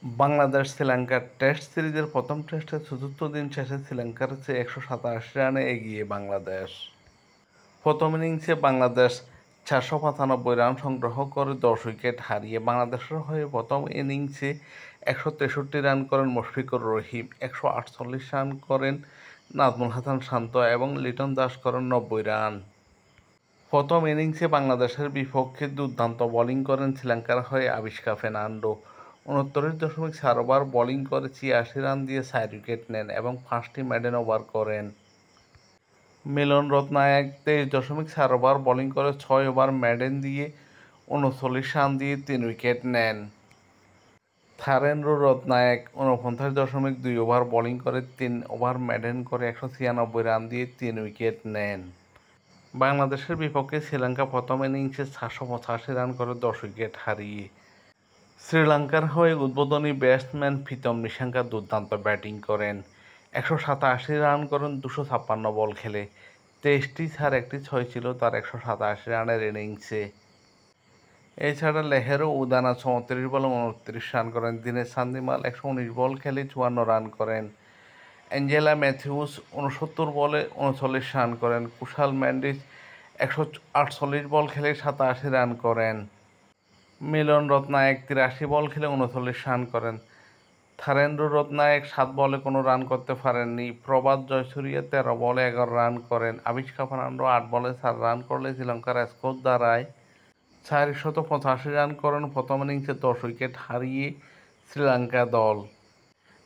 Bangladesh Sri Lanka test সিরিজের প্রথম টেস্টের চতুর্থ দিন শেষে শ্রীলঙ্কার চেয়ে ১৮৭ রানে এগিয়ে বাংলাদেশ। প্রথম ইনিংসে বাংলাদেশ ৪৯৫ রান সংগ্রহ করে ১০ উইকেট হারিয়ে বাংলাদেশের হয়ে প্রথম ইনিংসে ১৬৩ রান করেন মুশফিকুর রহিম, ১৪৮ রান করেন নাজমুল হাসান শান্ত এবং লিটন দাস করেন ৯০ রান। প্রথম ইনিংসে বাংলাদেশের বিপক্ষে দুর্দান্ত বোলিং করেন শ্রীলঙ্কার হয়ে আবিষ্কা ফের্নান্ডো। ৩৯.৪ ওভার বোলিং করে ৮৬ রান দিয়ে ৪ উইকেট নেন এবং ৫টি মেডেন ওভার করেন। মিলন রত্নায়েক ২৩.৪ ওভার বোলিং করে ৬ ওভার মেডেন দিয়ে ৩৯ রান দিয়ে ৩ উইকেট নেন। থারেন্দ্র রত্নায়েক ৪৯.২ ওভার বোলিং করে ৩ ওভার মেডেন করে ১৯৬ রান দিয়ে ৩ উইকেট নেন। বাংলাদেশের বিপক্ষে শ্রীলঙ্কা প্রথম ইনিংসে ৪৮৫ রান করে ১০ উইকেট হারিয়ে। শ্রীলঙ্কার হয়ে উদ্বোধনী ব্যাটসম্যান প্রীতম নিশাঙ্কা দুর্দান্ত ব্যাটিং করেন, ১৮৭ রান করেন ২৫৬ বল খেলে। ২৩টি ৪ একটি ৬ ছিল তার ১৮৭ রানের ইনিংসে। এছাড়া লেহেরও উদানা ৩৪ বলে ২৯ রান করেন। দিনেশ চান্দিমাল ১১৯ বল খেলে ৫৪ রান করেন। অ্যাঞ্জেলো ম্যাথিউস ৬৯ বলে ৩৯ রান করেন। কুশাল মেন্ডিস ১৪৮ বল খেলে ৮৭ রান করেন। মিলন রত্নায়েক ৮৩ বল খেলে ৩৯ রান করেন। থারেন্দ্র রত্নায়েক ৭ বলে কোনো রান করতে পারেননি। প্রভাত জয়সূরিয়া ১৩ বলে ১১ রান করেন। আবিষ্কা ফের্নান্ডো ৮ বলে ৪ রান করলে শ্রীলঙ্কার স্কোর দাঁড়ায় ৪৮৫ রান করেন। প্রথম ইনিংসে ১০ উইকেট হারিয়ে শ্রীলঙ্কা দল।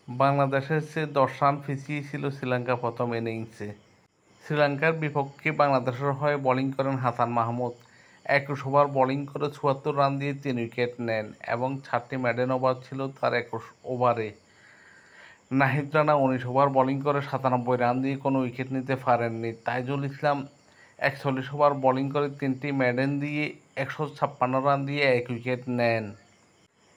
বাংলাদেশের চেয়ে ১০ রান পিছিয়ে ছিল শ্রীলঙ্কা প্রথম ইনিংসে। শ্রীলঙ্কার বিপক্ষে বাংলাদেশের হয়ে বোলিং করেন হাসান মাহমুদ, ২১ ওভার বোলিং করে ৭৪ রান দিয়ে ৩ উইকেট নেন এবং ৪টি মেডেন ওভার ছিল তার ২১ ওভারে। নাহিদ রানা ১৯ ওভার বোলিং করে ৯৭ রান দিয়ে কোনো উইকেট নিতে পারেননি। তাইজুল ইসলাম ৪১ ওভার বোলিং করে ৩টি মেডেন দিয়ে ১৫৬ রান দিয়ে ১ উইকেট নেন।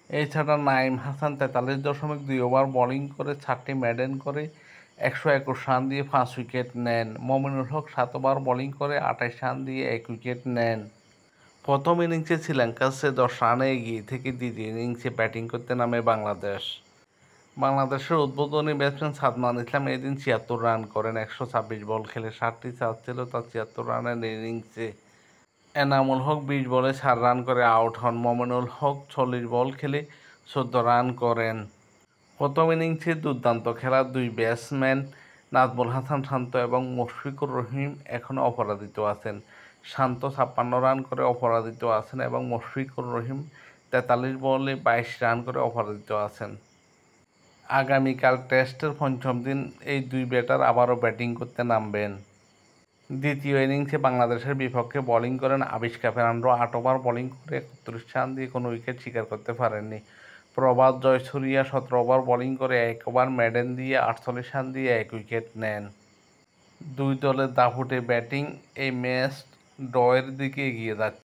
এছাড়া নাঈম হাসান ৪৩.২ ওভার বোলিং করে ৪টি মেডেন করে ১২১ রান দিয়ে ৫ উইকেট নেন। মমিনুল হক ৭ ওভার বোলিং করে ২৮ রান দিয়ে ১ উইকেট নেন। প্রথম ইনিংসে শ্রীলঙ্কার চেয়ে ১০ রানে এগিয়ে থেকে দ্বিতীয় ইনিংসে ব্যাটিং করতে নামে বাংলাদেশ। বাংলাদেশের উদ্বোধনী ব্যাটসম্যান সাদমান ইসলাম এদিন ৭৬ রান করেন। ১২৬ বল খেলে ৬০টি ৪ ছিল তার ৭৬ রানের ইনিংসে। এনামুল হক ২০ বলে ৪ রান করে আউট হন। মমিনুল হক ৪০ বল খেলে ১৪ রান করেন। প্রথম ইনিংসে দুর্দান্ত খেলা দুই ব্যাটসম্যান নাজমুল হাসান শান্ত এবং মুশফিকুর রহিম এখনও অপরাজিত আছেন। শান্ত ৫৬ রান করে অপরাজিত আছেন এবং মুশফিকুর রহিম ৪৩ বলে ২২ রান করে অপরাজিত আছেন। আগামীকাল টেস্টের পঞ্চম দিন এই দুই ব্যাটার আবারও ব্যাটিং করতে নামবেন। দ্বিতীয় ইনিংসে বাংলাদেশের বিপক্ষে বোলিং করেন আবিষ্কা ফের্নান্ডো, ৮ ওভার বোলিং করে ৩১ রান দিয়ে কোনো উইকেট শিকার করতে পারেননি। প্রভাত জয়সূরিয়া ১৭ ওভার বোলিং করে ১ ওভার মেডেন দিয়ে ৪৮ রান দিয়ে ১ উইকেট নেন। দুই দলের দাপুটে ব্যাটিং এই ম্যাচ ড্রয়ের দিকে এগিয়ে যাচ্ছে।